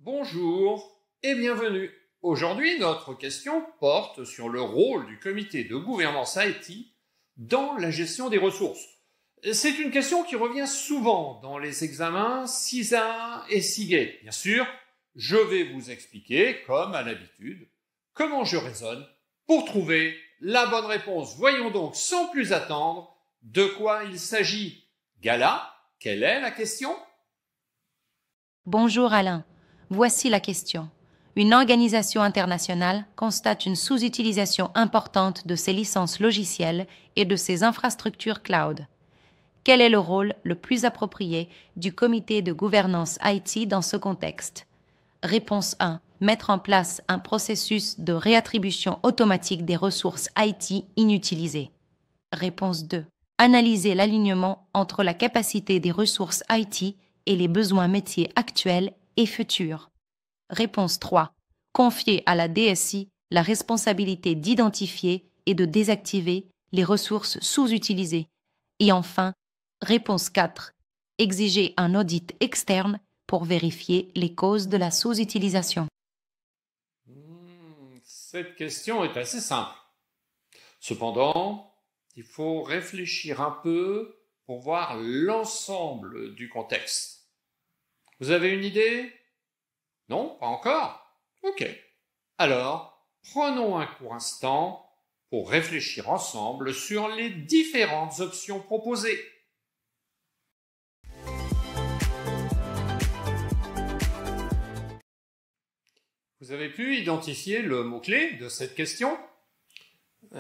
Bonjour et bienvenue. Aujourd'hui, notre question porte sur le rôle du comité de gouvernance IT dans la gestion des ressources. C'est une question qui revient souvent dans les examens CISA et CIGET. Bien sûr, je vais vous expliquer, comme à l'habitude, comment je raisonne pour trouver la bonne réponse. Voyons donc sans plus attendre de quoi il s'agit. Gala, quelle est la question ? Bonjour Alain, voici la question. Une organisation internationale constate une sous-utilisation importante de ses licences logicielles et de ses infrastructures cloud. Quel est le rôle le plus approprié du comité de gouvernance IT dans ce contexte? Réponse 1. Mettre en place un processus de réattribution automatique des ressources IT inutilisées. Réponse 2. Analyser l'alignement entre la capacité des ressources IT et les besoins métiers actuels et futurs. Réponse 3. Confier à la DSI la responsabilité d'identifier et de désactiver les ressources sous-utilisées. Et enfin, réponse 4. Exiger un audit externe pour vérifier les causes de la sous-utilisation. Cette question est assez simple. Cependant, il faut réfléchir un peu pour voir l'ensemble du contexte. Vous avez une idée ? Non, pas encore ? Ok. Alors, prenons un court instant pour réfléchir ensemble sur les différentes options proposées. Vous avez pu identifier le mot-clé de cette question ?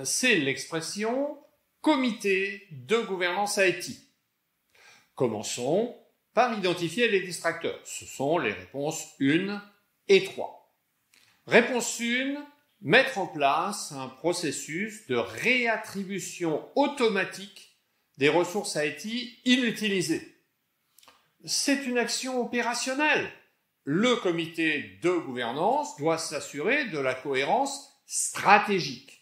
C'est l'expression « comité de gouvernance IT ». Commençons par identifier les distracteurs. Ce sont les réponses 1 et 3. Réponse 1, mettre en place un processus de réattribution automatique des ressources IT inutilisées. C'est une action opérationnelle. Le comité de gouvernance doit s'assurer de la cohérence stratégique,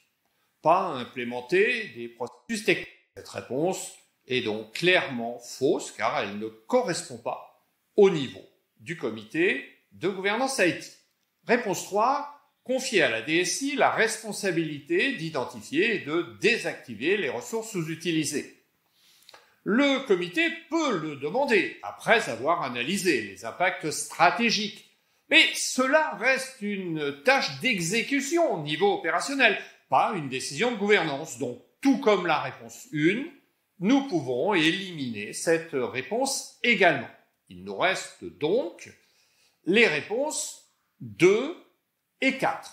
pas implémenter des processus techniques. Cette réponse est donc clairement fausse car elle ne correspond pas au niveau du comité de gouvernance IT. Réponse 3, confier à la DSI la responsabilité d'identifier et de désactiver les ressources sous-utilisées. Le comité peut le demander après avoir analysé les impacts stratégiques. Mais cela reste une tâche d'exécution au niveau opérationnel, pas une décision de gouvernance. Donc, tout comme la réponse 1, nous pouvons éliminer cette réponse également. Il nous reste donc les réponses 2 et 4.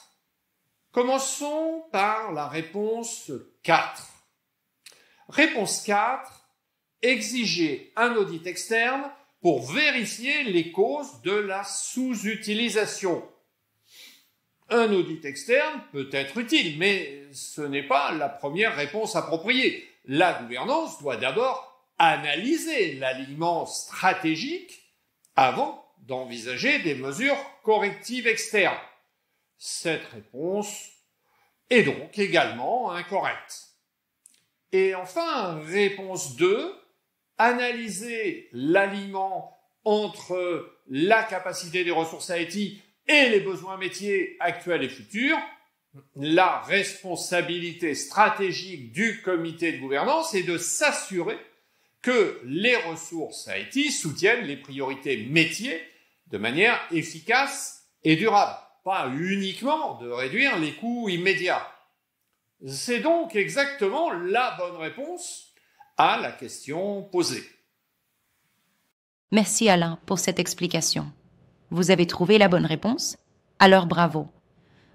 Commençons par la réponse 4. Réponse 4. Exiger un audit externe pour vérifier les causes de la sous-utilisation. Un audit externe peut être utile, mais ce n'est pas la première réponse appropriée. La gouvernance doit d'abord analyser l'alignement stratégique avant d'envisager des mesures correctives externes. Cette réponse est donc également incorrecte. Et enfin, réponse 2. Analyser l'alignement entre la capacité des ressources IT et les besoins métiers actuels et futurs, la responsabilité stratégique du comité de gouvernance est de s'assurer que les ressources IT soutiennent les priorités métiers de manière efficace et durable, pas uniquement de réduire les coûts immédiats. C'est donc exactement la bonne réponse à la question posée. Merci Alain pour cette explication. Vous avez trouvé la bonne réponse? Alors bravo.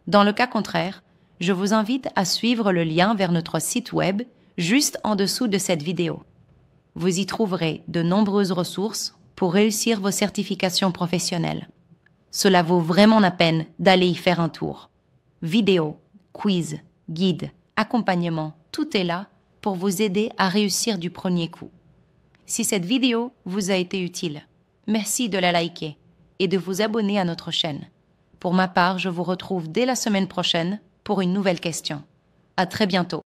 Dans le cas contraire, je vous invite à suivre le lien vers notre site web juste en dessous de cette vidéo. Vous y trouverez de nombreuses ressources pour réussir vos certifications professionnelles. Cela vaut vraiment la peine d'aller y faire un tour. Vidéos, quiz, guides, accompagnement, tout est là pour vous aider à réussir du premier coup. Si cette vidéo vous a été utile, merci de la liker et de vous abonner à notre chaîne. Pour ma part, je vous retrouve dès la semaine prochaine pour une nouvelle question. À très bientôt.